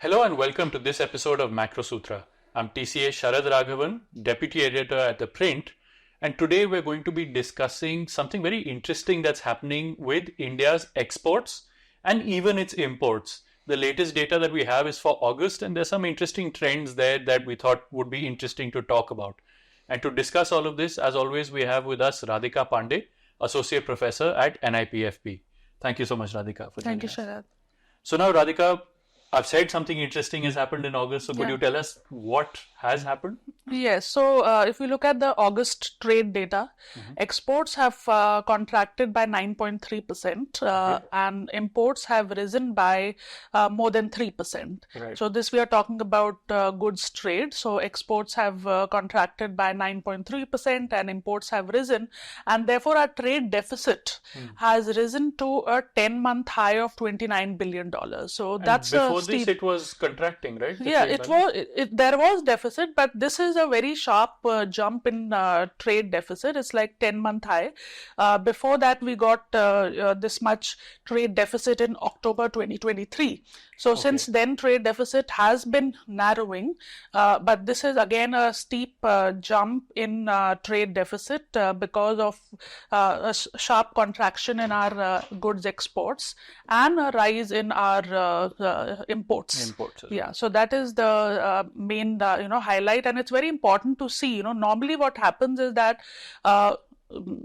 Hello and welcome to this episode of Macro Sutra. I'm TCA Sharad Raghavan, Deputy Editor at The Print, and today we're going to be discussing something very interesting that's happening with India's exports and even its imports. The latest data that we have is for August, and there's some interesting trends there that we thought would be interesting to talk about. And to discuss all of this, as always, we have with us Radhika Pandey, Associate Professor at NIPFB. Thank you so much, Radhika, for joining us. Thank you, Sharad. So now, Radhika, I've said something interesting has happened in August. So could you tell us what has happened? Yes, so if you look at the August trade data, exports have contracted by 9.3% and imports have risen by more than 3%. Right. So this we are talking about goods trade. So exports have contracted by 9.3% and imports have risen, and therefore our trade deficit has risen to a 10-month high of $29 billion. So that's before this it was contracting, right? Yeah, there was deficit, but this is a very sharp jump in trade deficit. It's like 10-month high. Before that, we got this much trade deficit in October 2023. So since then, trade deficit has been narrowing, but this is again a steep jump in trade deficit because of a sharp contraction in our goods exports and a rise in our imports. Yeah, so that is the main highlight, and it's very important to see. Normally what happens is that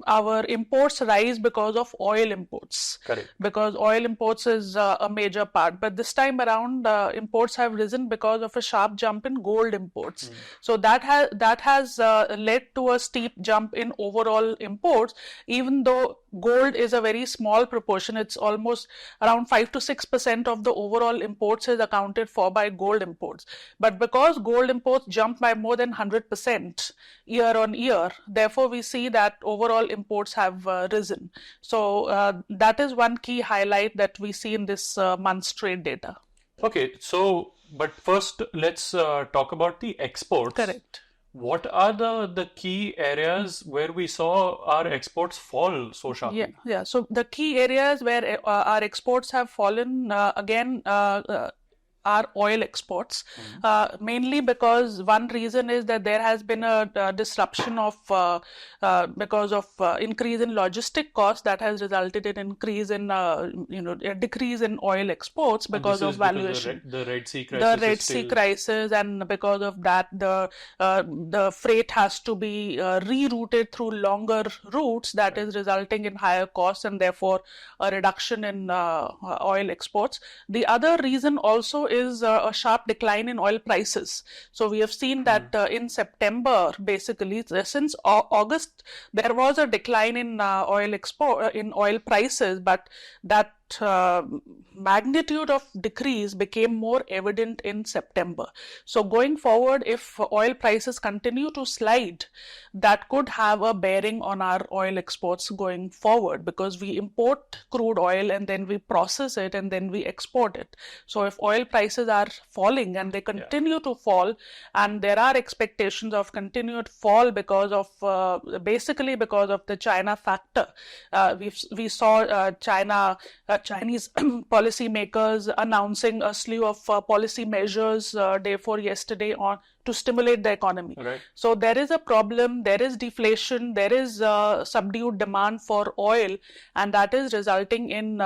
our imports rise because of oil imports. Correct. Because oil imports is a major part. But this time around, imports have risen because of a sharp jump in gold imports. So that has led to a steep jump in overall imports, even though gold is a very small proportion. It's almost around 5 to 6% of the overall imports is accounted for by gold imports. But because gold imports jumped by more than 100% year on year, therefore we see that overall imports have risen. So that is one key highlight that we see in this month's trade data. Okay, so but first let's talk about the exports. Correct. What are the key areas where we saw our exports fall so sharply? Yeah. So the key areas where our exports have fallen are oil exports, mainly because one reason is that there has been a disruption of because of increase in logistic costs that has resulted in increase in a decrease in oil exports because of valuation. The Red Sea crisis. The Red Sea crisis, and because of that, the freight has to be rerouted through longer routes. That is resulting in higher costs and therefore a reduction in oil exports. The other reason also is a sharp decline in oil prices. So we have seen that in September, basically since August, there was a decline in oil prices, but that magnitude of decrease became more evident in September. So going forward, if oil prices continue to slide, that could have a bearing on our oil exports going forward, because we import crude oil and then we process it and then we export it. So if oil prices are falling and they continue to fall, and there are expectations of continued fall because of basically because of the China factor. We saw Chinese policy makers announcing a slew of policy measures day before yesterday to stimulate the economy. Right. So there is a problem, there is deflation, there is subdued demand for oil, and that is resulting in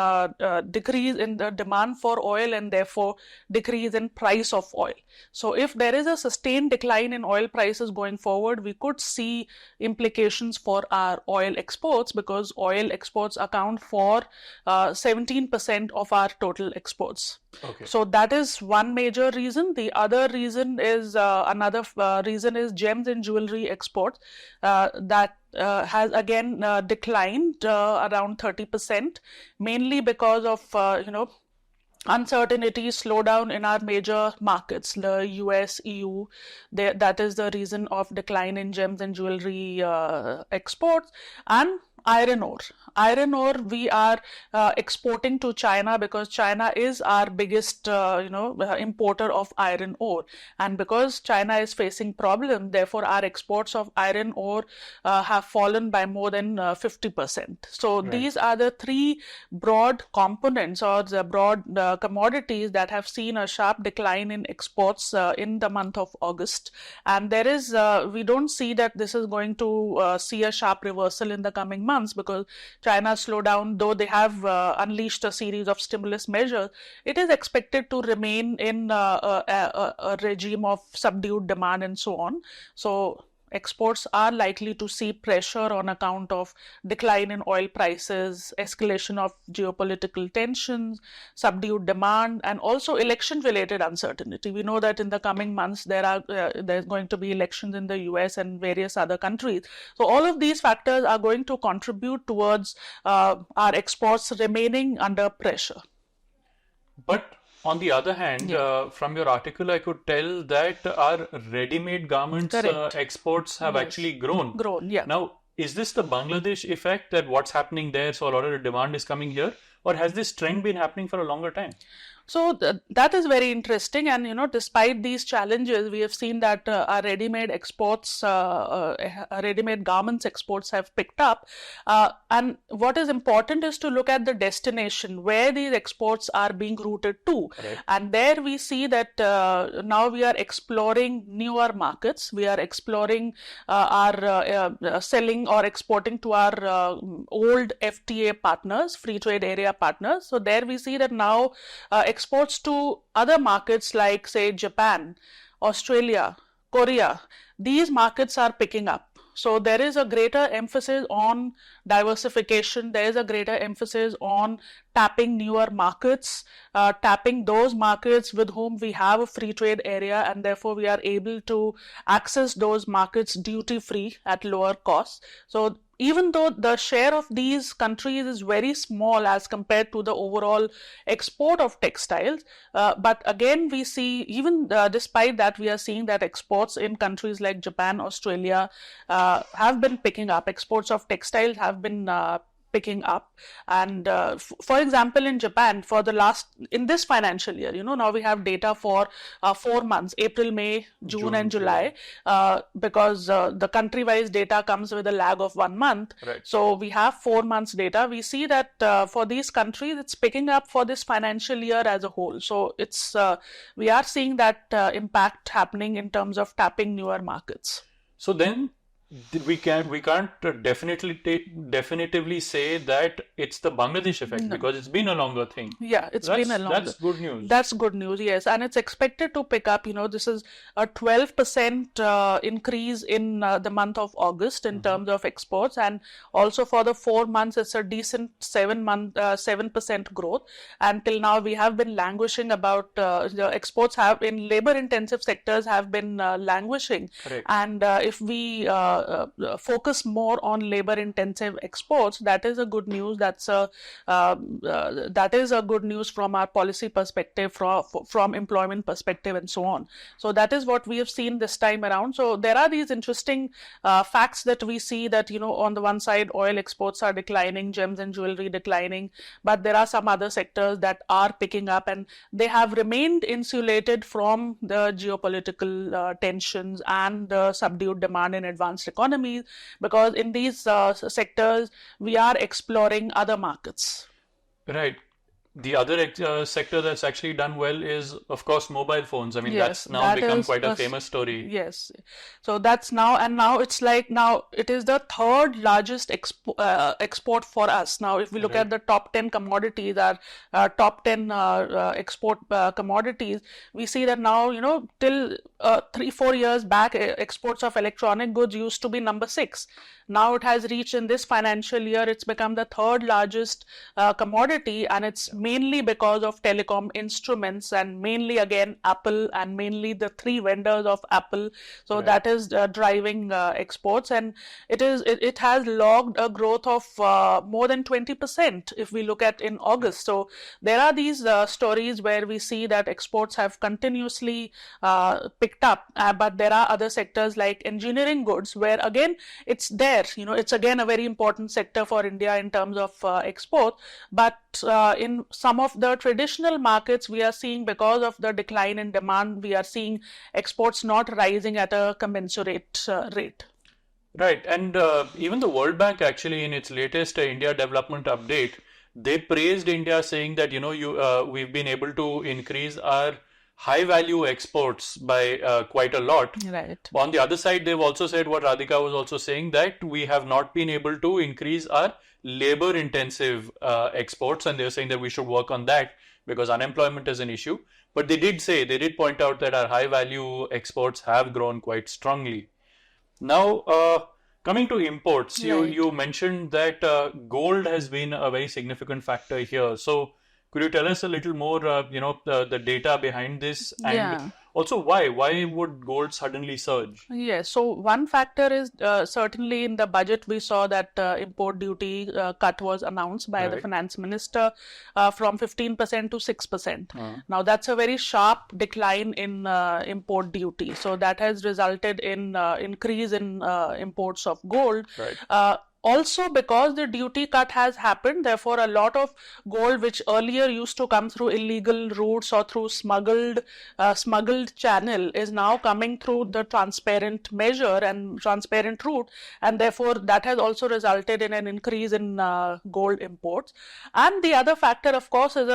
decrease in the demand for oil and therefore decrease in price of oil. So if there is a sustained decline in oil prices going forward, we could see implications for our oil exports, because oil exports account for 17% of our total exports. Okay. So that is one major reason. The other reason is another reason is gems and jewelry exports that has again declined around 30%, mainly because of uncertainty, slowdown in our major markets, the US, EU. That is the reason of decline in gems and jewelry exports. And iron ore. iron ore, we are exporting to China because China is our biggest, importer of iron ore. And because China is facing problem, therefore our exports of iron ore have fallen by more than 50%. So these are the three broad components or the broad commodities that have seen a sharp decline in exports in the month of August. And there is, we don't see that this is going to see a sharp reversal in the coming months because China's slowdown, though they have unleashed a series of stimulus measures, it is expected to remain in a regime of subdued demand and so on. So exports are likely to see pressure on account of decline in oil prices, escalation of geopolitical tensions, subdued demand, and also election-related uncertainty. We know that in the coming months there's going to be elections in the US and various other countries. So all of these factors are going to contribute towards our exports remaining under pressure. But on the other hand, from your article, I could tell that our ready-made garments exports have actually grown. Now, is this the Bangladesh effect that what's happening there, so a lot of the demand is coming here? Or has this trend been happening for a longer time? So that is very interesting, and despite these challenges, we have seen that our ready-made exports, ready-made garments exports have picked up. And what is important is to look at the destination where these exports are being routed to, and there we see that now we are exploring newer markets. We are exploring our selling or exporting to our old FTA partners, free trade area partners. So there we see that now exports to other markets like, say, Japan, Australia, Korea, these markets are picking up. So there is a greater emphasis on diversification. There is a greater emphasis on tapping newer markets, tapping those markets with whom we have a free trade area, and therefore we are able to access those markets duty-free at lower costs. So even though the share of these countries is very small as compared to the overall export of textiles, but again we see, even despite that, we are seeing that exports in countries like Japan, Australia have been picking up. Exports of textiles have been picking up, and for example in Japan, in this financial year, now we have data for 4 months, April, May, June and July, because the country-wise data comes with a lag of 1 month. So we have 4 months data. We see that for these countries it's picking up for this financial year as a whole. So it's we are seeing that impact happening in terms of tapping newer markets. So then we can't definitively say that it's the Bangladesh effect, because it's been a longer thing. Yeah, it's been a longer. That's good news. That's good news, yes. And it's expected to pick up. This is a 12% increase in the month of August in terms of exports. And also for the 4 months, it's a decent 7% growth. And till now, we have been languishing about, the exports have in labor-intensive sectors have been languishing. And if we focus more on labor-intensive exports, that is a good news. That is a good news from our policy perspective, from employment perspective, and so on. So that is what we have seen this time around. So there are these interesting facts that we see that on the one side, oil exports are declining, gems and jewelry declining, but there are some other sectors that are picking up, and they have remained insulated from the geopolitical tensions and the subdued demand in advanced economies, because in these sectors we are exploring other markets. Right. The other sector that's actually done well is, of course, mobile phones. I mean, that's now become quite a famous story. Yes. So that's now, and now it's like, now it is the third largest export for us. Now, if we look at the top 10 commodities, our top 10 export commodities, we see that now, till 3-4 years back, exports of electronic goods used to be number 6. Now it has reached, in this financial year, it's become the third largest commodity, and it's mainly because of telecom instruments and mainly again Apple and mainly the three vendors of Apple. So that is driving exports, and it has logged a growth of more than 20% if we look at in August. So there are these stories where we see that exports have continuously picked up, but there are other sectors like engineering goods where again it's there. It's again a very important sector for India in terms of export, but in some of the traditional markets we are seeing, because of the decline in demand, we are seeing exports not rising at a commensurate rate. Right, and even the World Bank actually in its latest India Development Update, they praised India, saying that we've been able to increase our high value exports by quite a lot. Right. On the other side, they've also said what Radhika was also saying, that we have not been able to increase our labor intensive exports, and they're saying that we should work on that because unemployment is an issue. But they did point out that our high value exports have grown quite strongly. Now, coming to imports, you mentioned that gold has been a very significant factor here. So, could you tell us a little more, the data behind this, and also why would gold suddenly surge? Yes, so one factor is certainly in the budget we saw that import duty cut was announced by the finance minister from 15% to 6%. Now that's a very sharp decline in import duty. So that has resulted in increase in imports of gold. Also, because the duty cut has happened, therefore a lot of gold which earlier used to come through illegal routes or through smuggled channel is now coming through the transparent measure and transparent route, and therefore that has also resulted in an increase in gold imports. And the other factor, of course, is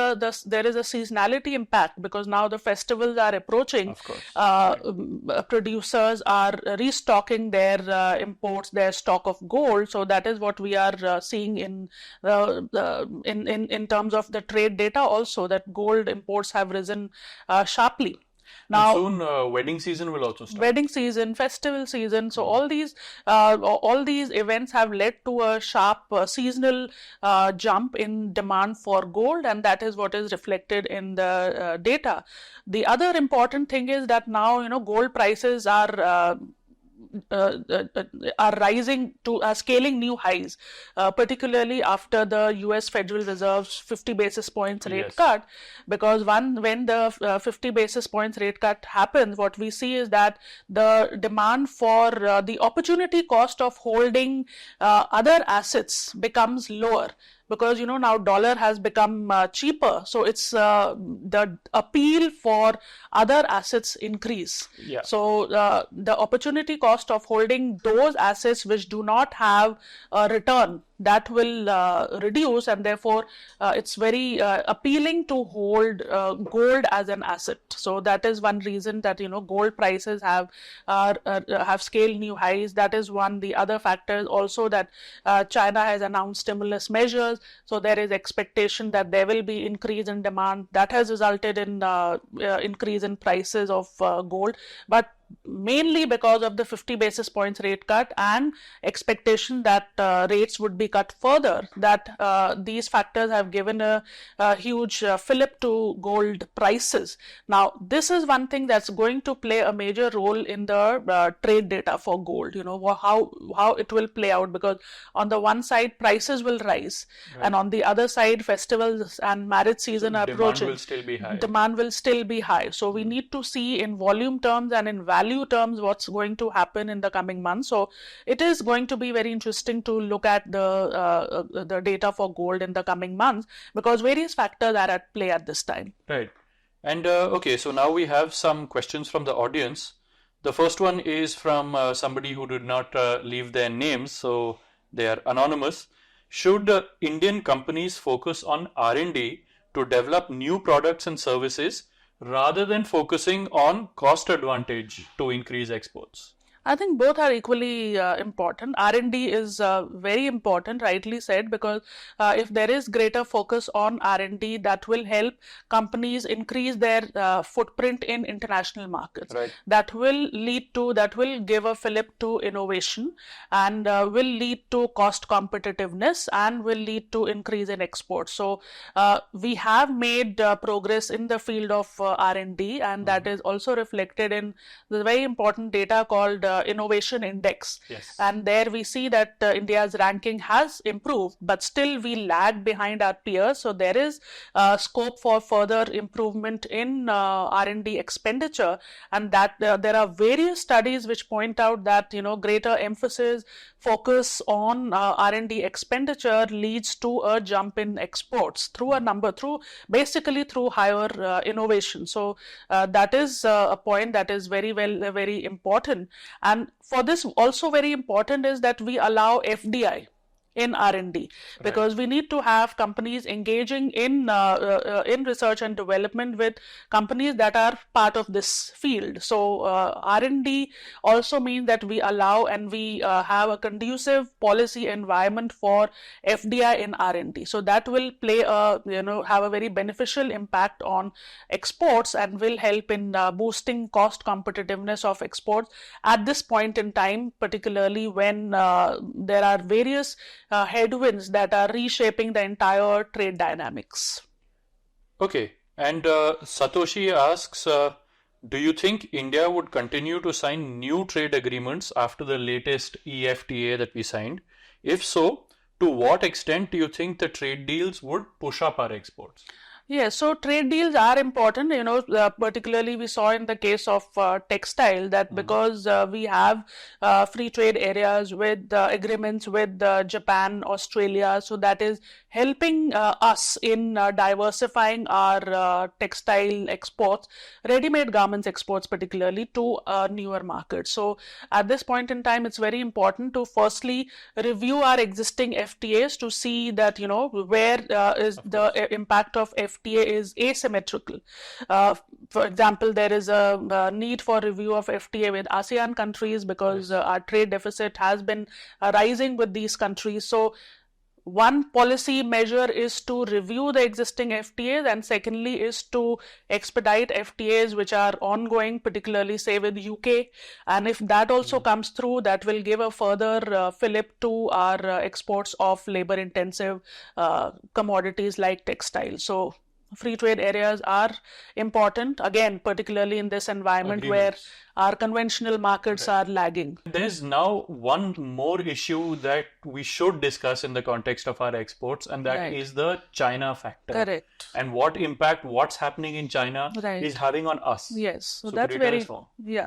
there is a seasonality impact, because now the festivals are approaching. Of course. Producers are restocking their imports, their stock of gold, so that is what we are seeing in terms of the trade data also, that gold imports have risen sharply. Now, and soon wedding season will also start. Wedding season, festival season. So all these events have led to a sharp seasonal jump in demand for gold, and that is what is reflected in the data. The other important thing is that now gold prices are rising to scaling new highs, particularly after the US Federal Reserve's 50 basis points rate cut, because when the 50 basis points rate cut happens, what we see is that the demand for the opportunity cost of holding other assets becomes lower. Because now dollar has become cheaper, so it's the appeal for other assets increase. So the opportunity cost of holding those assets which do not have a return, that will reduce, and therefore it's very appealing to hold gold as an asset. So that is one reason that gold prices have scaled new highs. That is one. The other factor is also that China has announced stimulus measures, so there is expectation that there will be increase in demand. That has resulted in increase in prices of gold, but mainly because of the 50 basis points rate cut and expectation that rates would be cut further, that these factors have given a huge fillip to gold prices. Now, this is one thing that's going to play a major role in the trade data for gold, how it will play out, because on the one side prices will rise, and on the other side festivals and marriage season are approaching. Demand will still be high. So we need to see in volume terms and in value terms what's going to happen in the coming months. So it is going to be very interesting to look at the data for gold in the coming months, because various factors are at play at this time. Right. And okay, so now we have some questions from the audience. The first one is from somebody who did not leave their names, so they are anonymous. Should Indian companies focus on R&D to develop new products and services rather than focusing on cost advantage to increase exports? I think both are equally important. R&D is very important, rightly said, because if there is greater focus on R&D, that will help companies increase their footprint in international markets. Right. That will give a fillip to innovation, and will lead to cost competitiveness, and will lead to increase in exports. So we have made progress in the field of R&D, and that is also reflected in the very important data called Innovation Index. Yes. And there we see that India's ranking has improved, but still we lag behind our peers. So there is scope for further improvement in R&D expenditure, and that there are various studies which point out that greater emphasis, focus on R&D expenditure leads to a jump in exports through basically through higher innovation. So that is a point that is very important. And for this also very important is that we allow FDI in R&D, because we need to have companies engaging in research and development with companies that are part of this field. So R&D also means that we allow and we have a conducive policy environment for FDI in R&D. So that will play have a very beneficial impact on exports, and will help in boosting cost competitiveness of exports at this point in time, particularly when there are various headwinds that are reshaping the entire trade dynamics. Okay, and Satoshi asks, do you think India would continue to sign new trade agreements after the latest EFTA that we signed? If so, to what extent do you think the trade deals would push up our exports? Yes, so trade deals are important, particularly we saw in the case of textile that because we have free trade areas with agreements with Japan, Australia, so that is helping us in diversifying our textile exports, ready-made garments exports particularly, to newer markets. So at this point in time, it's very important to firstly review our existing FTAs to see that, where is the impact of FTA is asymmetrical. For example, there is a need for review of FTA with ASEAN countries because our trade deficit has been rising with these countries. So one policy measure is to review the existing FTAs, and secondly is to expedite FTAs which are ongoing, particularly say with UK. And if that also comes through, that will give a further fillip to our exports of labor intensive commodities like textiles. So free trade areas are important, again, particularly in this environment where our conventional markets are lagging. There's now one more issue that we should discuss in the context of our exports, and that is the China factor. Correct. And what impact what's happening in China is having on us. Yes. So that's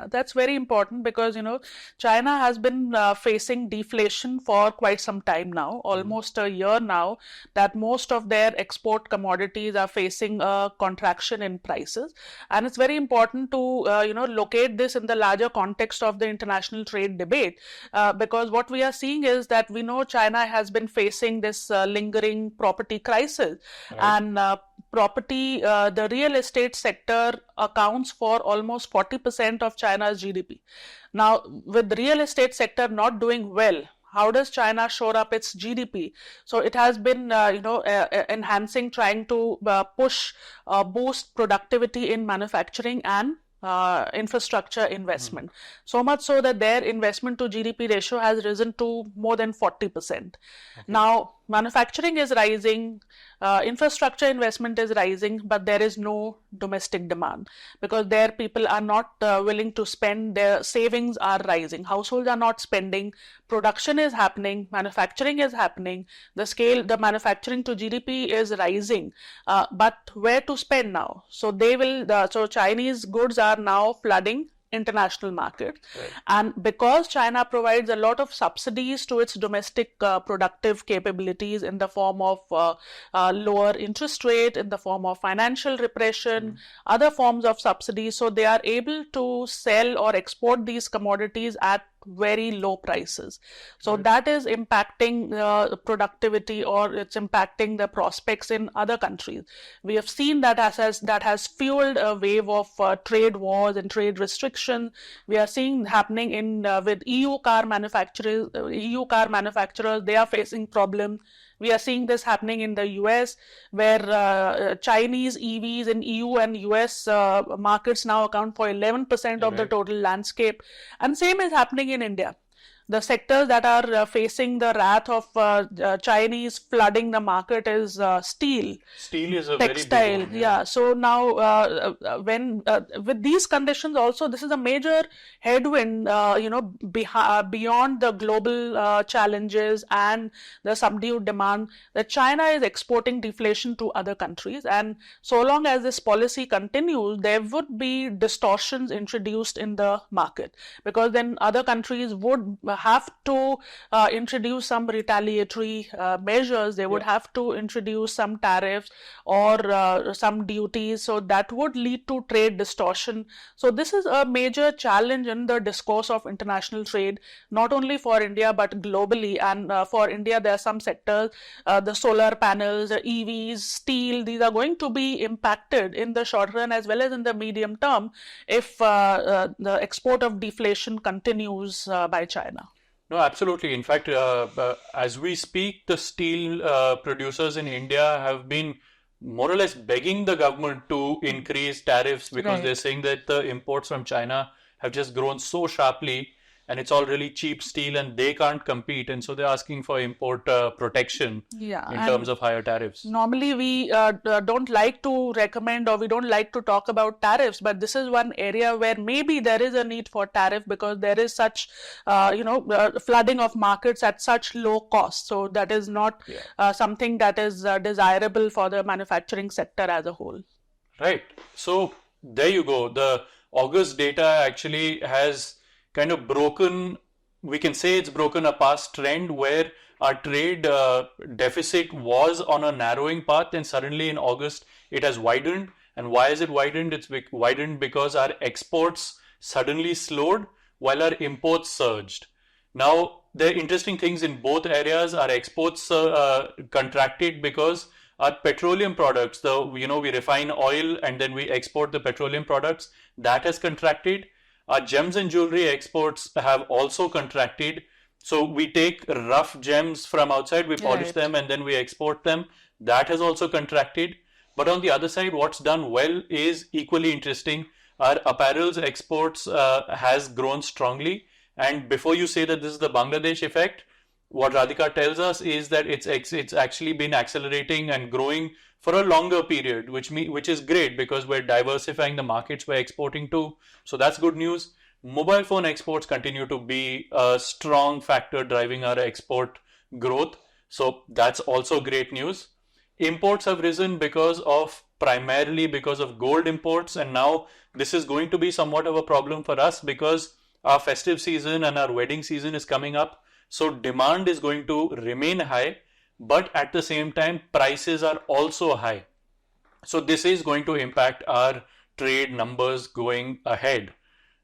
that's very important, because China has been facing deflation for quite some time now, almost a year now, that most of their export commodities are facing a contraction in prices. And it's very important to locate this in the larger context of the international trade debate, because what we are seeing is that we know China has been facing this lingering property crisis, and the real estate sector accounts for almost 40% of China's GDP. Now, with the real estate sector not doing well, how does China shore up its GDP? So it has been, enhancing, trying to boost productivity in manufacturing and infrastructure investment. So much so that their investment to GDP ratio has risen to more than 40%. Now, manufacturing is rising, infrastructure investment is rising, but there is no domestic demand, because their people are not willing to spend, their savings are rising, households are not spending, production is happening, manufacturing is happening, the manufacturing to GDP is rising, but where to spend now? So so Chinese goods are now flooding international markets. And because China provides a lot of subsidies to its domestic productive capabilities in the form of lower interest rate, in the form of financial repression, other forms of subsidies, so they are able to sell or export these commodities at very low prices. So that is impacting productivity, or it's impacting the prospects in other countries. We have seen that has fueled a wave of trade wars and trade restrictions. We are seeing happening in with EU car manufacturers. They are facing problems. We are seeing this happening in the US, where Chinese EVs in EU and US markets now account for 11% of the total landscape. And same is happening in India. The sectors that are facing the wrath of Chinese flooding the market is steel. Steel is a textile, very big one, yeah. So now, when with these conditions, also this is a major headwind. Beyond the global challenges and the subdued demand, that China is exporting deflation to other countries, and so long as this policy continues, there would be distortions introduced in the market, because then other countries would have to introduce some retaliatory measures. They would have to introduce some tariffs or some duties, so that would lead to trade distortion. So this is a major challenge in the discourse of international trade, not only for India but globally. And for India, there are some sectors, the solar panels, EVs, steel, these are going to be impacted in the short run as well as in the medium term if the export of deflation continues by China. No, absolutely. In fact, as we speak, the steel producers in India have been more or less begging the government to increase tariffs, because they're saying that the imports from China have just grown so sharply, and it's all really cheap steel and they can't compete, and so they're asking for import protection in terms of higher tariffs. Normally we don't like to recommend, or we don't like to talk about tariffs, but this is one area where maybe there is a need for tariff, because there is such flooding of markets at such low cost. So that is not something that is desirable for the manufacturing sector as a whole. Right. So there you go. The August data actually has kind of broken, we can say it's broken a past trend where our trade deficit was on a narrowing path, and suddenly in August it has widened. And why is it widened? It's widened because our exports suddenly slowed while our imports surged. Now, there are interesting things in both areas. Our exports contracted because our petroleum products, we refine oil and then we export the petroleum products, that has contracted. Our gems and jewelry exports have also contracted. So we take rough gems from outside, we polish them and then we export them. That has also contracted. But on the other side, what's done well is equally interesting. Our apparels exports has grown strongly. And before you say that this is the Bangladesh effect, what Radhika tells us is that it's actually been accelerating and growing for a longer period, which is great because we're diversifying the markets we're exporting to. So that's good news. Mobile phone exports continue to be a strong factor driving our export growth. So that's also great news. Imports have risen primarily because of gold imports, and now this is going to be somewhat of a problem for us because our festive season and our wedding season is coming up. So demand is going to remain high, but at the same time, prices are also high. So this is going to impact our trade numbers going ahead.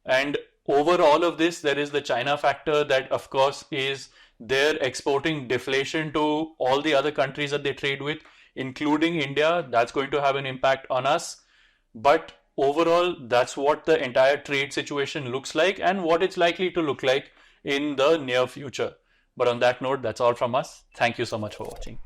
And over all of this, there is the China factor that, of course, is they're exporting deflation to all the other countries that they trade with, including India. That's going to have an impact on us. But overall, that's what the entire trade situation looks like and what it's likely to look like in the near future. But on that note, that's all from us. Thank you so much for watching.